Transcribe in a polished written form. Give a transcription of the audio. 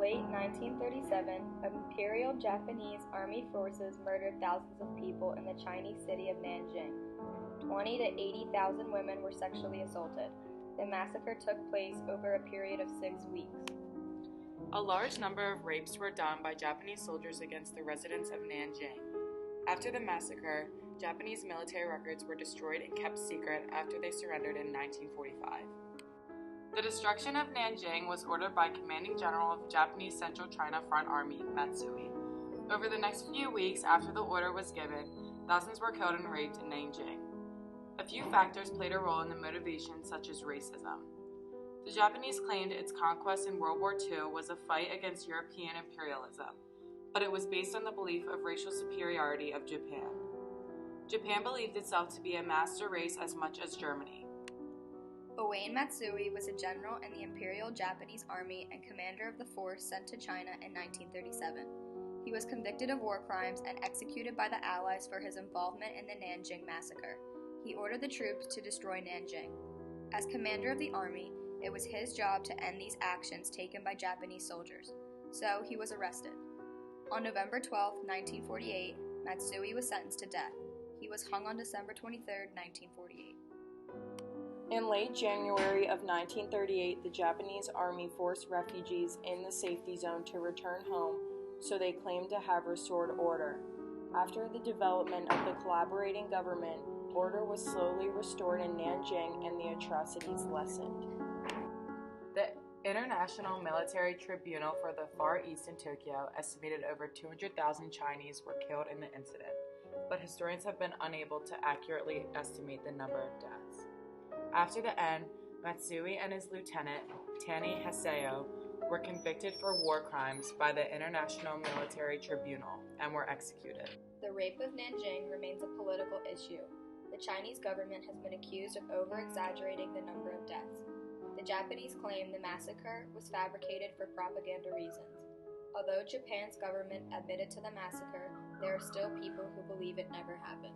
late 1937, Imperial Japanese Army forces murdered thousands of people in the Chinese city of Nanjing. 20 to 80,000 women were sexually assaulted. The massacre took place over a period of 6 weeks. A large number of rapes were done by Japanese soldiers against the residents of Nanjing. After the massacre, Japanese military records were destroyed and kept secret after they surrendered in 1945. The destruction of Nanjing was ordered by Commanding General of Japanese Central China Front Army, Matsui. Over the next few weeks after the order was given, thousands were killed and raped in Nanjing. A few factors played a role in the motivation, such as racism. The Japanese claimed its conquest in World War II was a fight against European imperialism, but it was based on the belief of racial superiority of Japan. Japan believed itself to be a master race as much as Germany. Owain Matsui was a general in the Imperial Japanese Army and commander of the force sent to China in 1937. He was convicted of war crimes and executed by the Allies for his involvement in the Nanjing massacre. He ordered the troops to destroy Nanjing. As commander of the army, it was his job to end these actions taken by Japanese soldiers, so he was arrested. On November 12, 1948, Matsui was sentenced to death. He was hung on December 23, 1948. In late January of 1938, the Japanese army forced refugees in the safety zone to return home, so they claimed to have restored order. After the development of the collaborating government, order was slowly restored in Nanjing and the atrocities lessened. The International Military Tribunal for the Far East in Tokyo estimated over 200,000 Chinese were killed in the incident, but historians have been unable to accurately estimate the number of deaths. After the end, Matsui and his lieutenant, Tani Haseo, were convicted for war crimes by the International Military Tribunal and were executed. The rape of Nanjing remains a political issue. The Chinese government has been accused of over-exaggerating the number of deaths. The Japanese claim the massacre was fabricated for propaganda reasons. Although Japan's government admitted to the massacre, there are still people who believe it never happened.